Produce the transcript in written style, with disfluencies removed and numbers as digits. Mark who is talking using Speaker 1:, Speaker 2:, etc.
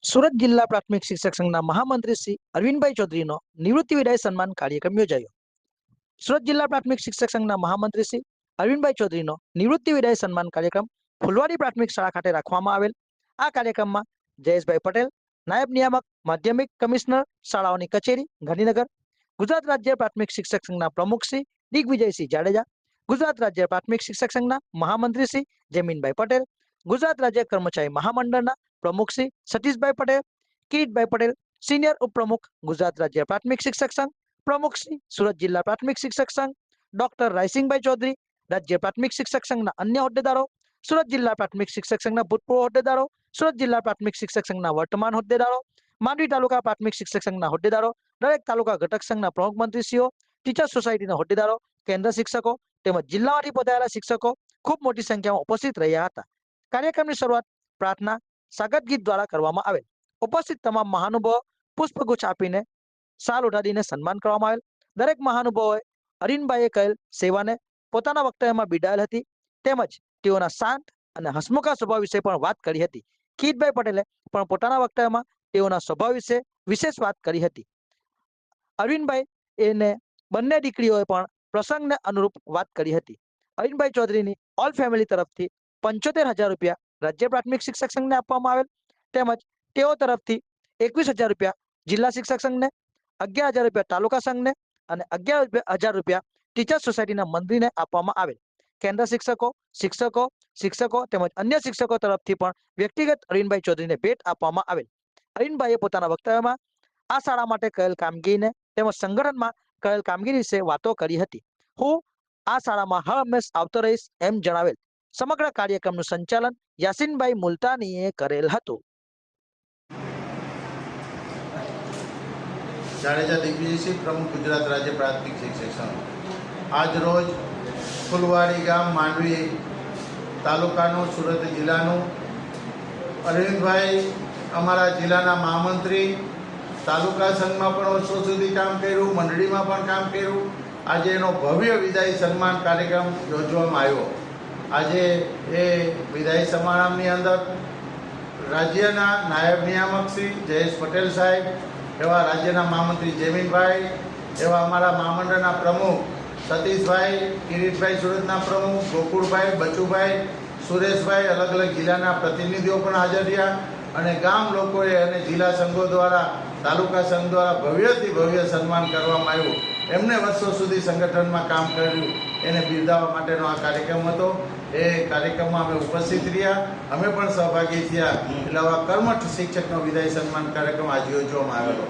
Speaker 1: સુરત જિલ્લા પ્રાથમિક શિક્ષક સંઘના મહામંત્રી શ્રી અરવિંદભાઈ ચૌધરીનો નિવૃત્તિ વિદાય સન્માન કાર્યક્રમ યોજાયો. સુરત જિલ્લા પ્રાથમિક શિક્ષક સંઘના મહામંત્રી શ્રી અરવિંદભાઈ ચૌધરીનો નિવૃત્તિ વિદાય સન્માન કાર્યક્રમ ફુલવાડી પ્રાથમિક શાળા ખાતે રાખવામાં આવેલ. આ કાર્યક્રમમાં જયેશભાઈ પટેલ, નાયબ નિયામક માધ્યમિક કમિશનર શાળાઓની કચેરી ગાંધીનગર, ગુજરાત રાજ્ય પ્રાથમિક શિક્ષક સંઘના પ્રમુખ શ્રી દિગ્વિજયસિંહ જાડેજા, ગુજરાત રાજ્ય પ્રાથમિક શિક્ષક સંઘના મહામંત્રી શ્રી જમીનભાઈ પટેલ, ગુજરાત રાજ્ય કર્મચારી મહામંડળના પ્રમુખ શ્રી સતીશભાઈ પટેલ, કિરીટભાઈ પટેલ, સિનિયર ઉપપ્રમુખ ગુજરાત રાજ્ય પ્રાથમિક શિક્ષક સંઘ, પ્રમુખ શ્રી સુરત જિલ્લા પ્રાથમિક શિક્ષક સંઘ ડોક્ટર રાયસિંગભાઈ ચૌધરી, રાજ્ય પ્રાથમિક શિક્ષક સંઘના અન્ય હોદ્દેદારો, સુરત જિલ્લા પ્રાથમિક શિક્ષક સંઘના ભૂતપૂર્વ હોદ્દેદારો, સુરત જિલ્લા પ્રાથમિક શિક્ષક સંઘના વર્તમાન હોદ્દેદારો, માંડવી તાલુકા પ્રાથમિક શિક્ષક સંઘના હોદ્દેદારો, દરેક તાલુકા ઘટક સંઘના પ્રમુખ મંત્રીશ્રીઓ, ટીચર્સ સોસાયટીના હોદ્દેદારો, કેન્દ્ર શિક્ષકો તેમજ જિલ્લામાંથી પધારેલા શિક્ષકો ખૂબ મોટી સંખ્યામાં ઉપસ્થિત રહ્યા હતા. કાર્યક્રમની શરૂઆત પ્રાર્થના સ્વાગત ગીત દ્વારા કરવામાં આવેલ. ઉપસ્થિત તમામ મહાનુભાવો પુષ્પગુચ્છ આપીને શાલ ઉડાડીને સન્માન કરવામાં આવેલ. દરેક મહાનુભાવોએ અરવિંદભાઈએ કરેલ સેવાને પોતાના વક્તવ્યમાં બિરદાવેલ હતી. તેમજ તેઓના શાંત અને હસમુખા સ્વભાવ વિશે પણ વાત કરી હતી. કિરીટભાઈ પટેલે પણ પોતાના વક્તવ્યમાં તેઓના સ્વભાવ વિશે વિશેષ વાત કરી હતી. અરવિંદભાઈ એને બંને દીકરીઓએ પણ પ્રસંગને અનુરૂપ વાત કરી હતી. અરવિંદભાઈ ચૌધરીની ઓલ ફેમિલી તરફથી 75,000 રૂપિયા રાજ્ય પ્રાથમિક શિક્ષક સંઘને આપવામાં આવેલ. તેમજ તેઓ તરફથી 21,000 રૂપિયા જિલ્લા શિક્ષક સંઘને, 11,000 રૂપિયા તાલુકા સંઘને અને 11,000 રૂપિયા ટીચર્સ સોસાયટીના મંત્રીને આપવામાં આવેલ. કેન્દ્ર શિક્ષકો તેમજ અન્ય શિક્ષકો તરફથી પણ વ્યક્તિગત અરવિંદભાઈ ચૌધરીને ભેટ આપવામાં આવેલ. અરવિંદભાઈએ પોતાના વક્તવ્યમાં આ શાળા માટે કરેલ કામગીરીને તેમજ સંગઠનમાં કરેલ કામગીરી વિશે વાતો કરી હતી. હું આ શાળામાં હર હંમેશ આવતો રહીશ એમ જણાવેલ. સમગ્ર કાર્યક્રમનું સંચાલન યાસીનભાઈ મુલતાનીએ કરેલ હતું.
Speaker 2: જાડેજા દિગ્વિજયસિંહ, પ્રમુખ ગુજરાત રાજ્ય પ્રાથમિક શિક્ષક સંઘ. આજ રોજ ફુલવાડી ગામ, માંડવી તાલુકાનું, સુરત જિલ્લાનું અરવિંદભાઈ અમારા જિલ્લાના મહામંત્રી, તાલુકા સંઘમાં પણ વર્ષો સુધી કામ કર્યું, મંડળીમાં પણ કામ કર્યું. આજે એનો ભવ્ય વિદાય સન્માન કાર્યક્રમ યોજવામાં આવ્યો. આજે એ વિદાય સમારંભની અંદર રાજ્યના નાયબ નિયામક શ્રી જયેશ પટેલ સાહેબ, એવા રાજ્યના મહામંત્રી જમીનભાઈ, એવા અમારા મહામંડળના પ્રમુખ સતીશભાઈ, કિરીટભાઈ સુરતના પ્રમુખ, ગોકુળભાઈ, બચુભાઈ, સુરેશભાઈ, અલગ અલગ જિલ્લાના પ્રતિનિધિઓ પણ હાજર રહ્યા અને ગામ લોકોએ અને જિલ્લા સંઘો દ્વારા, તાલુકા સંઘ દ્વારા ભવ્યથી ભવ્ય સન્માન કરવામાં આવ્યું. એમને વર્ષો સુધી સંગઠનમાં કામ કર્યું એને બિરદાવવા માટેનો આ કાર્યક્રમ હતો. એ કાર્યક્રમમાં અમે ઉપસ્થિત રહ્યા, અમે પણ સહભાગી થયા. એટલે આવા કર્મઠ શિક્ષકનો વિદાય સન્માન કાર્યક્રમ આજે યોજવામાં આવેલો.